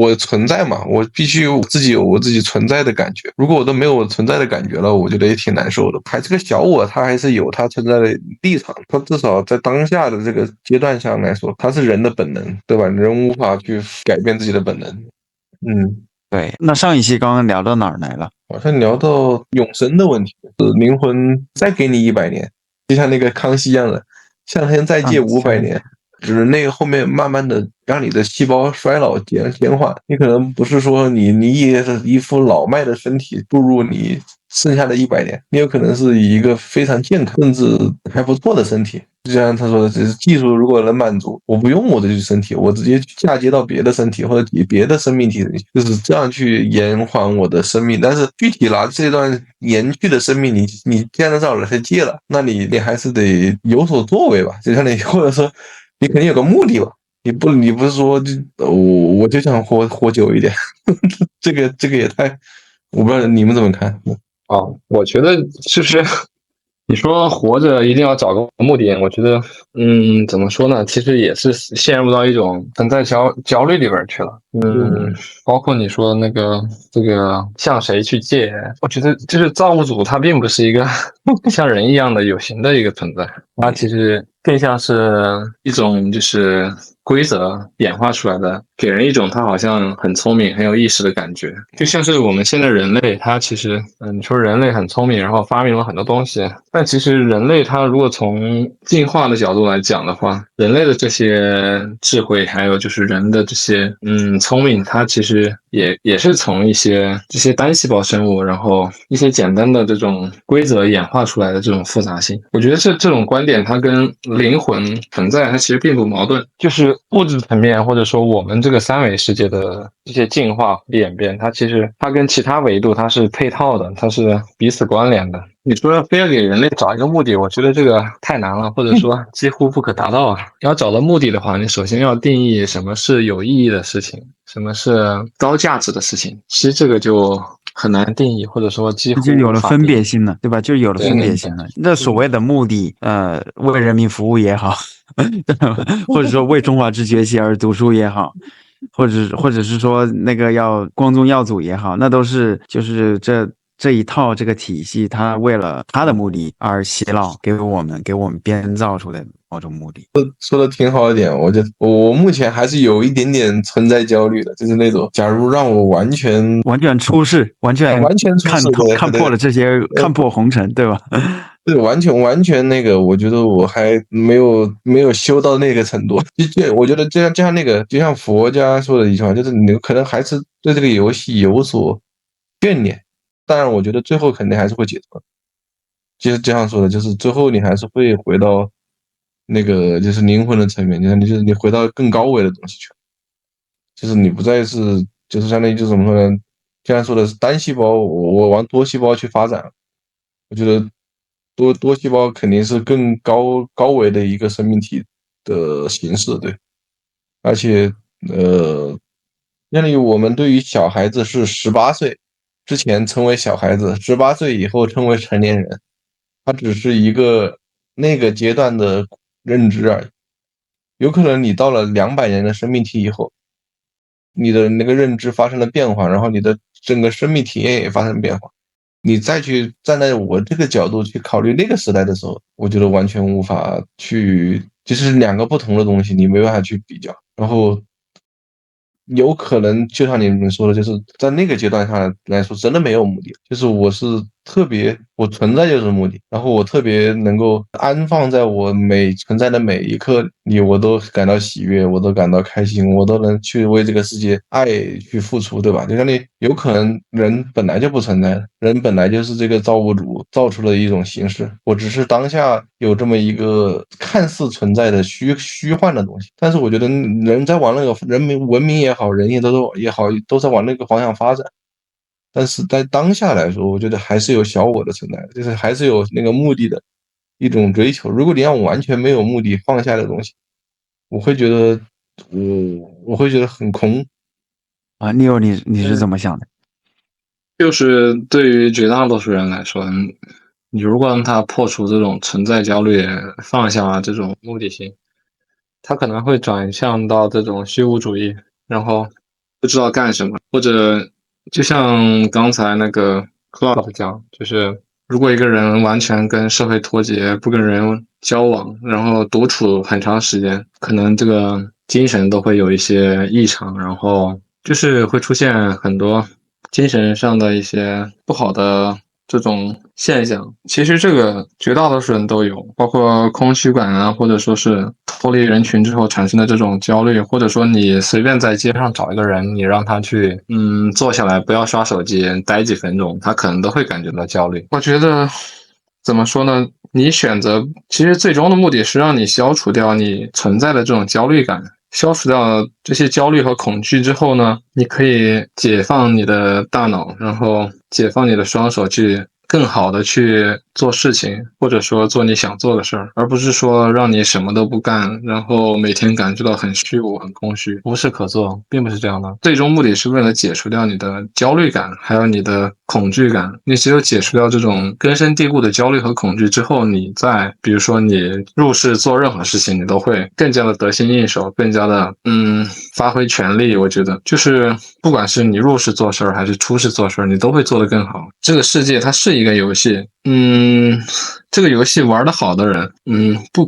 我存在嘛，我必须有自己有我自己存在的感觉。如果我都没有我存在的感觉了，我觉得也挺难受的。还这个小我，他还是有他存在的立场，他至少在当下的这个阶段上来说，他是人的本能，对吧？人无法去改变自己的本能。嗯，对。那上一期刚刚聊到哪儿来了？好像聊到永生的问题，灵魂再给你100年，就像那个康熙一样的，向天再借500年。人类后面慢慢的让你的细胞衰老减缓，你可能不是说你以一副老迈的身体步入你剩下的100年，你有可能是以一个非常健康甚至还不错的身体。就像他说的，只是技术如果能满足，我不用我的身体，我直接嫁接到别的身体或者别的生命体，就是这样去延缓我的生命。但是具体拿这段延续的生命，你既然找了他借了，那你还是得有所作为吧，就像你或者说你肯定有个目的吧。你不是说我就想活久一点，这个也太，我不知道你们怎么看。我觉得就是你说活着一定要找个目的，我觉得怎么说呢，其实也是陷入到一种存在焦虑里边去了。包括你说那个这个向谁去借，我觉得就是造物主他并不是一个像人一样的有形的一个存在，他其实更像是一种就是规则演化出来的，给人一种他好像很聪明很有意识的感觉。就像是我们现在人类，他其实你说人类很聪明，然后发明了很多东西，但其实人类他如果从进化的角度来讲的话，人类的这些智慧还有就是人的这些聪明，它其实也是从一些这些单细胞生物，然后一些简单的这种规则演化出来的这种复杂性。我觉得这种观点它跟灵魂存在它其实并不矛盾，就是物质层面或者说我们这个三维世界的这些进化演变，它其实它跟其他维度它是配套的，它是彼此关联的。你说非要给人类找一个目的，我觉得这个太难了，或者说几乎不可达到啊。要找到目的的话，你首先要定义什么是有意义的事情，什么是高价值的事情。其实这个就很难定义，或者说几乎就有了分别心了，对吧？就有了分别心了。那所谓的目的，为人民服务也好，或者说为中华之崛起而读书也好，或者是说那个要光宗耀祖也好，那都是就是这一套这个体系，它为了它的目的而洗脑，给我们编造出来的某种目的。说的挺好一点，我觉得我目前还是有一点点存在焦虑的，就是那种假如让我完全出世，完全看破了这些，看破红尘，对吧？对，完全那个，我觉得我还没有修到那个程度。我觉得就像那个，就像佛家说的一句话，就是你可能还是对这个游戏有所眷恋，当然我觉得最后肯定还是会解脱。就是这样说的，就是最后你还是会回到那个就是灵魂的层面，就是你回到更高维的东西去，就是你不再是就是相当于就是怎么说呢？既然说的是单细胞，我往多细胞去发展，我觉得多细胞肯定是更高维的一个生命体的形式，对，而且相当于我们对于小孩子是18岁之前称为小孩子，18岁以后称为成年人。它只是一个那个阶段的认知而已。有可能你到了200年的生命体以后，你的那个认知发生了变化，然后你的整个生命体验也发生变化。你再去站在我这个角度去考虑那个时代的时候，我觉得完全无法去，就是两个不同的东西，你没办法去比较。然后有可能就像你们说的，就是在那个阶段上来说，真的没有目的，就是我是特别，我存在就是目的，然后我特别能够安放在我存在的每一刻里，我都感到喜悦，我都感到开心，我都能去为这个世界爱去付出，对吧？就像你有可能人本来就不存在的，人本来就是这个造物主造出的一种形式，我只是当下有这么一个看似存在的虚幻的东西，但是我觉得人在往那个文明也好，人也好，都在往那个方向发展。但是在当下来说，我觉得还是有小我的存在，就是还是有那个目的的一种追求。如果你让我完全没有目的放下的东西，我会觉得我会觉得很空啊。Neo，你是怎么想的？就是对于绝大多数人来说，你如果让他破除这种存在焦虑，放下这种目的性，他可能会转向到这种虚无主义，然后不知道干什么，或者就像刚才那个 Cloud 讲，就是如果一个人完全跟社会脱节，不跟人交往，然后独处很长时间，可能这个精神都会有一些异常，然后就是会出现很多精神上的一些不好的这种现象。其实这个绝大多数人都有，包括空虚感啊，或者说是脱离人群之后产生的这种焦虑，或者说你随便在街上找一个人，你让他去坐下来不要刷手机，待几分钟，他可能都会感觉到焦虑。我觉得怎么说呢？你选择其实最终的目的是让你消除掉你存在的这种焦虑感。消除掉这些焦虑和恐惧之后呢，你可以解放你的大脑，然后解放你的双手，去更好的去做事情，或者说做你想做的事儿，而不是说让你什么都不干，然后每天感觉到很虚无、很空虚，无事可做，并不是这样的。最终目的是为了解除掉你的焦虑感，还有你的恐惧感。你只有解除掉这种根深蒂固的焦虑和恐惧之后，你再比如说你入世做任何事情，你都会更加的得心应手，更加的发挥全力。我觉得就是不管是你入世做事儿还是出世做事儿，你都会做得更好。这个世界它是一个游戏，这个游戏玩得好的人，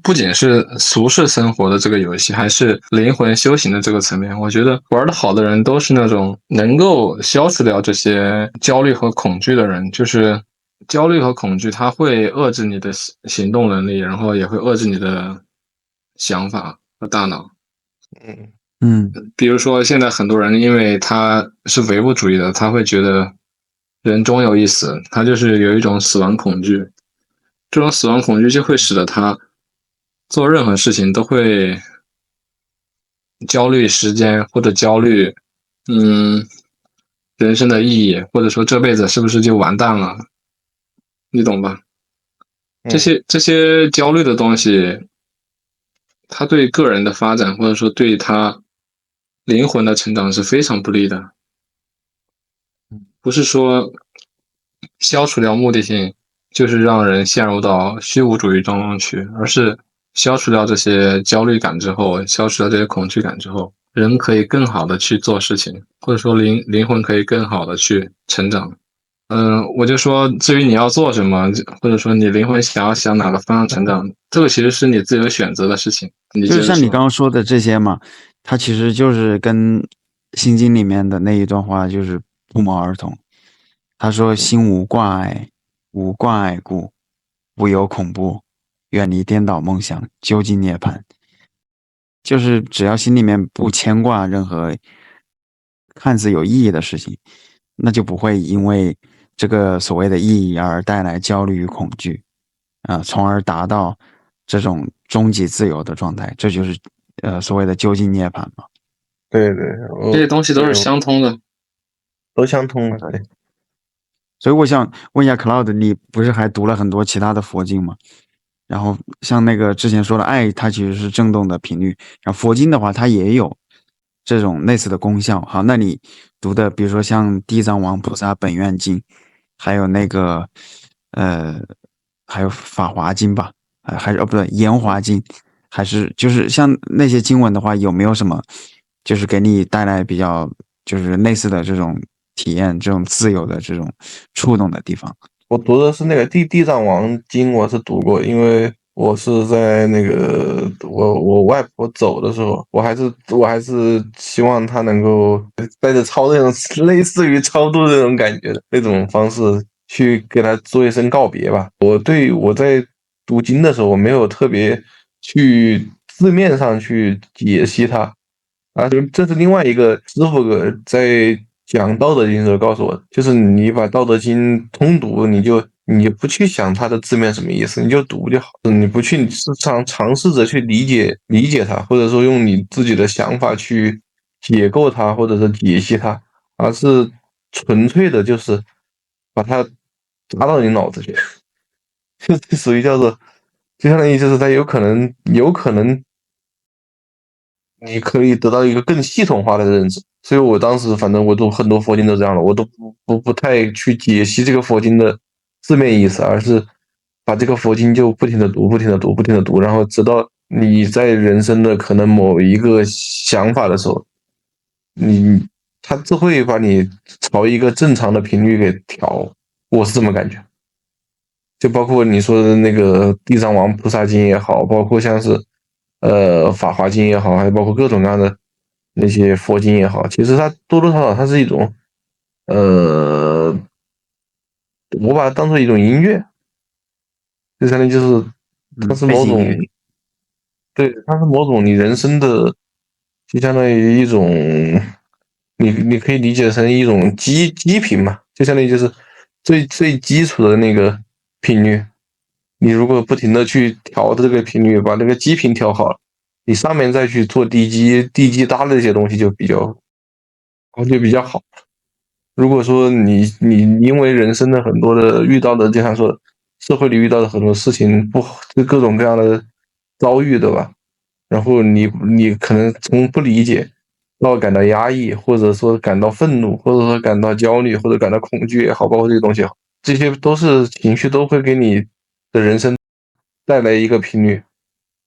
不仅是俗世生活的这个游戏，还是灵魂修行的这个层面。我觉得玩得好的人都是那种能够消除掉这些焦虑和恐惧的人，就是焦虑和恐惧，它会遏制你的行动能力，然后也会遏制你的想法和大脑。比如说现在很多人因为他是唯物主义的，他会觉得人终有一死，他就是有一种死亡恐惧。这种死亡恐惧就会使得他做任何事情都会焦虑时间，或者焦虑人生的意义，或者说这辈子是不是就完蛋了，你懂吧？这些焦虑的东西，它对个人的发展，或者说对他灵魂的成长是非常不利的。不是说消除掉目的性就是让人陷入到虚无主义当中去，而是消除掉这些焦虑感之后，消除掉这些恐惧感之后，人可以更好的去做事情，或者说灵魂可以更好的去成长。我就说，至于你要做什么，或者说你灵魂想要向哪个方向成长，这个其实是你自由选择的事情。就是像你刚刚说的这些嘛，它其实就是跟《心经》里面的那一段话就是不谋而同。他说：“心无挂碍，无挂碍故，无有恐怖，远离颠倒梦想，究竟涅槃。”就是只要心里面不牵挂任何看似有意义的事情，那就不会因为这个所谓的意义而带来焦虑与恐惧从而达到这种终极自由的状态。这就是所谓的究竟涅槃嘛。对，这些东西都是相通的，都相通的。对。所以我想问一下 Cloud， 你不是还读了很多其他的佛经吗？然后像那个之前说的爱，它其实是振动的频率，然后佛经的话它也有这种类似的功效。好，那你读的比如说像地藏王菩萨本愿经，还有那个还有法华经吧，还是不对，延华经，还是就是像那些经文的话，有没有什么就是给你带来比较就是类似的这种体验，这种自由的这种触动的地方？我读的是那个地藏王经，我是读过，因为我是在那个我外婆走的时候，我还是希望她能够带着超那种类似于超度这种感觉的那种方式去给她做一声告别吧。我在读经的时候，我没有特别去字面上去解析它这是另外一个师傅在讲《道德经》的时候告诉我，就是你把《道德经》通读，你就不去想它的字面什么意思，你就读就好。你不去尝试着去理解它，或者说用你自己的想法去解构它，或者是解析它，而是纯粹的就是把它扎到你脑子里，就属于叫做，就相当于就是它有可能。你可以得到一个更系统化的认知，所以我当时反正我读很多佛经都这样了，我都不太去解析这个佛经的字面意思，而是把这个佛经就不停的读，不停的读，不停的读，然后直到你在人生的可能某一个想法的时候，你它只会把你朝一个正常的频率给调，我是这么感觉。就包括你说的那个地藏王菩萨经也好，包括像是法华经也好，还有包括各种各样的那些佛经也好，其实它多多少少它是一种呃，我把它当做一种音乐，就相当于就是它是某种对，它是某种你人生的，就相当于一种你可以理解成一种基频嘛，就相当于就是最基础的那个频率。你如果不停的去调这个频率，把那个基频调好了，你上面再去做地基搭的这些东西就比较好。如果说你因为人生的很多的遇到的，就像说社会里遇到的很多事情不好，就各种各样的遭遇，对吧？然后你可能从不理解到感到压抑，或者说感到愤怒，或者说感到焦虑，或者感到恐惧也好，包括这些东西也好，这些都是情绪，都会给你的人生带来一个频率。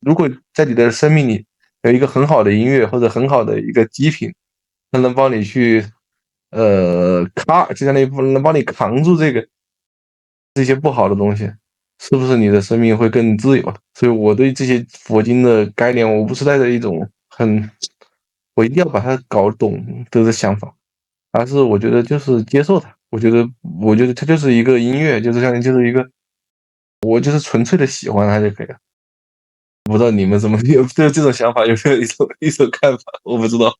如果在你的生命里有一个很好的音乐或者很好的一个基频，它能帮你去就相当于能帮你扛住这些不好的东西，是不是你的生命会更自由？所以我对这些佛经的概念，我不是带着一种我一定要把它搞懂的想法，而是我觉得就是接受它。我觉得它就是一个音乐，就是相当于就是一个，我就是纯粹的喜欢它就可以了。不知道你们怎么有对这种想法有没有一种看法？我不知道。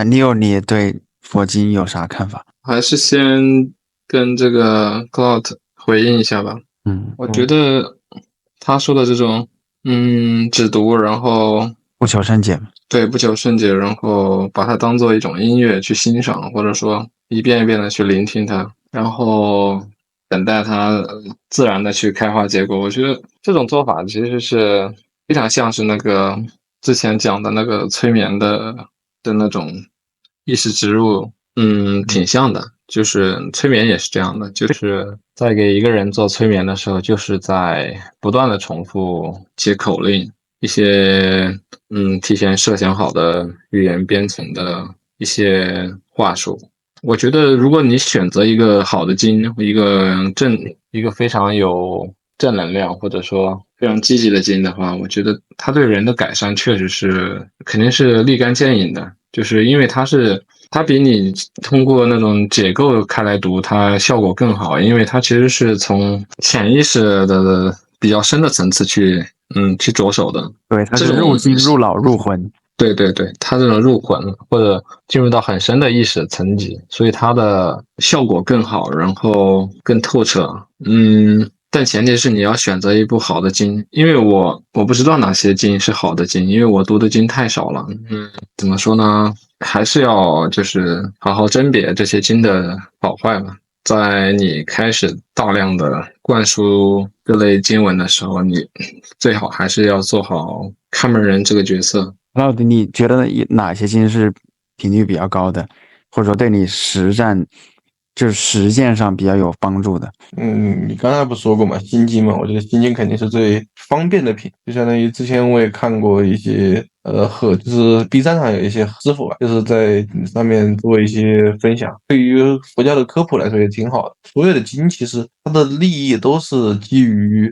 你有你对佛经有啥看法？还是先跟这个 Cloud 回应一下吧。我觉得他说的这种，只读，然后不求甚解嘛。对，不求甚解，然后把它当做一种音乐去欣赏，或者说一遍一遍的去聆听它，然后等待它自然的去开花结果。我觉得这种做法其实是非常像是那个之前讲的那个催眠的那种意识植入，挺像的。就是催眠也是这样的，就是在给一个人做催眠的时候，就是在不断的重复一些口令。一些提前设想好的语言编程的一些话术。我觉得，如果你选择一个好的经，一个非常有正能量或者说非常积极的经的话，我觉得它对人的改善确实是肯定是立竿见影的。就是因为它比你通过那种解构开来读，它效果更好，因为它其实是从潜意识的比较深的层次去着手的。对，它是入经、入脑、入魂。对对对，它这种入魂或者进入到很深的意识层级，所以它的效果更好，然后更透彻。但前提是你要选择一部好的经，因为我不知道哪些经是好的经，因为我读的经太少了。怎么说呢？还是要就是好好甄别这些经的好坏吧。在你开始大量的灌输各类经文的时候，你最好还是要做好看门人这个角色。到底你觉得哪些经是频率比较高的，或者说对你就是实践上比较有帮助的？你刚才不说过嘛，心经嘛，我觉得心经肯定是最方便的品，就相当于之前我也看过一些就是 B 站上有一些师傅啊，就是在上面做一些分享，对于佛教的科普来说也挺好的。所有的经其实它的利益都是基于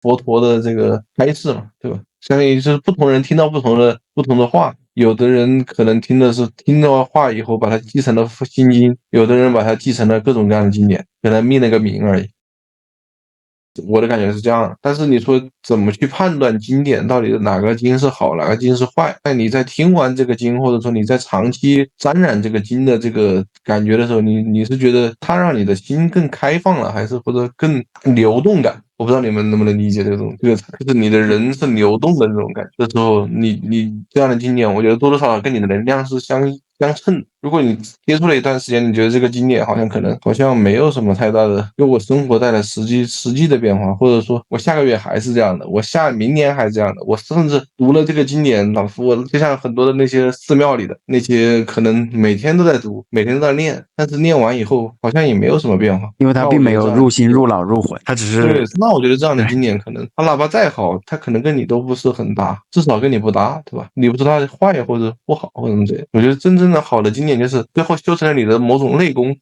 佛陀的这个开示嘛，对吧？相当于就是不同人听到不同的话，有的人可能听到话以后把它继承了心经，有的人把它继承了各种各样的经典，给它命了个名而已。我的感觉是这样，但是你说怎么去判断经典到底哪个经是好，哪个经是坏？那你在听完这个经，或者说你在长期沾染这个经的这个感觉的时候，你是觉得它让你的心更开放了，还是或者更流动感？我不知道你们能不能理解这个就是你的人是流动的这种感觉。这时候你这样的经典，我觉得多多少少跟你的能量是相称。如果你接触了一段时间，你觉得这个经典好像没有什么太大的给我生活带来实际的变化，或者说我下个月还是这样的，明年还是这样的，我甚至读了这个经典，老夫我就像很多的那些寺庙里的那些，可能每天都在读，每天都在念，但是念完以后好像也没有什么变化，因为它并没有入心入脑入魂，它只是对。那我觉得这样的经典可能它哪怕再好，它可能跟你都不是很搭，至少跟你不搭，对吧？你不知道它坏或者不好或者什么之类的。我觉得真正的好的经典就是最后修成了你的某种内功，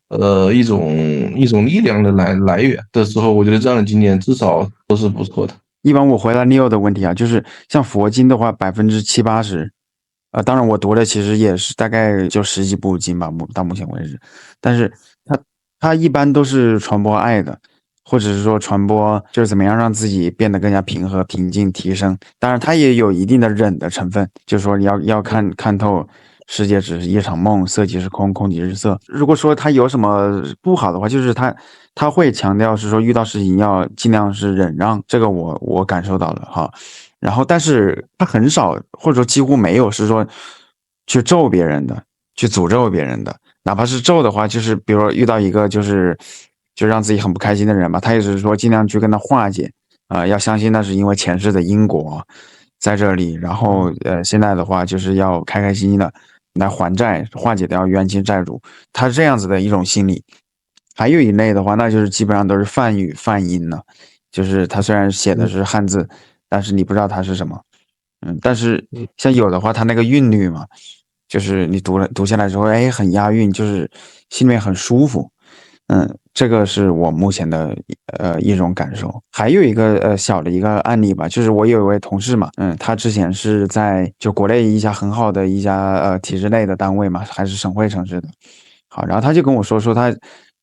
一种力量的来源的时候，我觉得这样的经典至少都是不错的。一般我回答 Leo 的问题啊，就是像佛经的话70%-80%，当然我读的其实也是大概就10几部经吧，到目前为止，但是它一般都是传播爱的，或者是说传播就是怎么样让自己变得更加平和、平静、提升。当然它也有一定的忍的成分，就是说你要看透世界只是一场梦，色即是空，空即是色。如果说它有什么不好的话，就是它会强调是说遇到事情要尽量是忍让，这个我感受到了哈。然后但是它很少或者说几乎没有是说去咒别人的，去诅咒别人的，哪怕是咒的话，就是比如说遇到一个就让自己很不开心的人吧，他也是说尽量去跟他化解要相信那是因为前世的因果在这里，然后现在的话就是要开开心心的来还债，化解掉冤亲债主，他是这样子的一种心理。还有一类的话，那就是基本上都是梵语梵音了，就是他虽然写的是汉字，但是你不知道它是什么。但是像有的话，它那个韵律嘛，就是你读下来之后，哎，很押韵，就是心里面很舒服。这个是我目前的一种感受。还有一个小的一个案例吧，就是我有一位同事嘛，他之前是在就国内一家很好的一家体制内的单位嘛，还是省会城市的。好，然后他就跟我说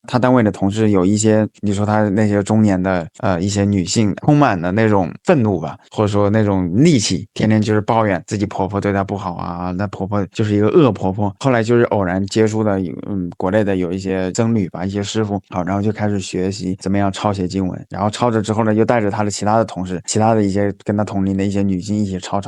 他单位的同事有一些，你说他那些中年的一些女性，充满了那种愤怒吧，或者说那种戾气，天天就是抱怨自己婆婆对她不好啊，那婆婆就是一个恶婆婆。后来就是偶然接触的国内的有一些僧侣吧，一些师傅，好，然后就开始学习怎么样抄写经文，然后抄着之后呢，又带着他的其他的同事，其他的一些跟他同龄的一些女性一起抄。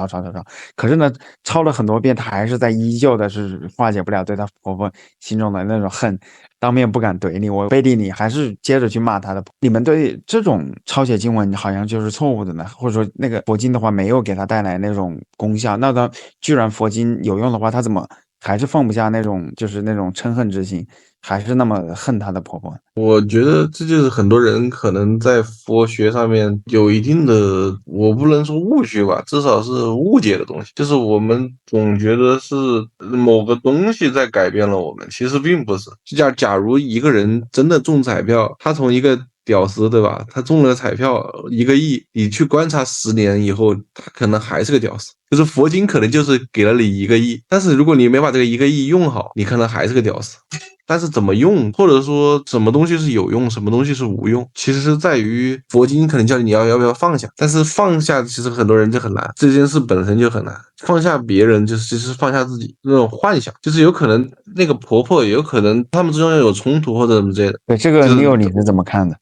可是呢，抄了很多遍，他还是依旧的是化解不了对他婆婆心中的那种恨。当面不敢怼你，我背地里还是接着去骂他的。你们对这种抄写经文好像就是错误的呢，或者说那个佛经的话没有给他带来那种功效，那他居然佛经有用的话，他怎么还是放不下那种就是那种嗔恨之心，还是那么恨他的婆婆？我觉得这就是很多人可能在佛学上面有一定的，我不能说误区吧，至少是误解的东西。就是我们总觉得是某个东西在改变了我们，其实并不是。假如一个人真的中彩票，他从一个屌丝，对吧？他中了彩票1个亿，你去观察10年以后，他可能还是个屌丝。就是佛经可能就是给了你1个亿，但是如果你没把这个1个亿用好，你可能还是个屌丝。但是怎么用，或者说什么东西是有用，什么东西是无用，其实是在于佛经可能叫你要不要放下，但是放下其实很多人就很难，这件事本身就很难。放下别人就是其实放下自己，那种幻想，就是有可能那个婆婆也有可能他们之中有冲突或者什么之类的。对，这个Leo你是怎么看的？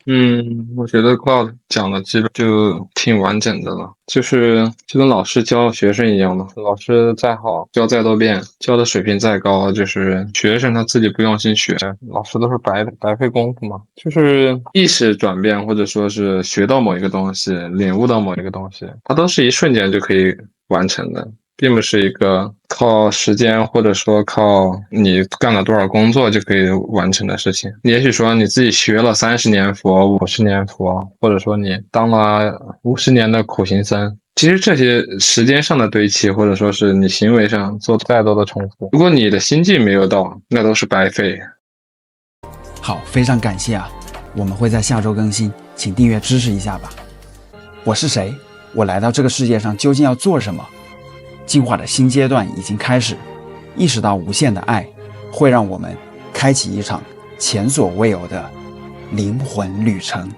我觉得 Cloud 讲的基本就挺完整的了，就是就跟老师教学生一样嘛，老师再好教再多遍，教的水平再高，就是学生他自己不用心学，老师都是白费功夫嘛。就是意识转变或者说是学到某一个东西，领悟到某一个东西，它都是一瞬间就可以完成的，并不是一个靠时间或者说靠你干了多少工作就可以完成的事情。也许说你自己学了30年佛、50年佛，或者说你当了50年的苦行僧，其实这些时间上的堆砌，或者说是你行为上做再多的重复，如果你的心境没有到，那都是白费。好，非常感谢啊，我们会在下周更新，请订阅支持一下吧。我是谁？我来到这个世界上究竟要做什么？进化的新阶段已经开始，意识到无限的爱会让我们开启一场前所未有的灵魂旅程。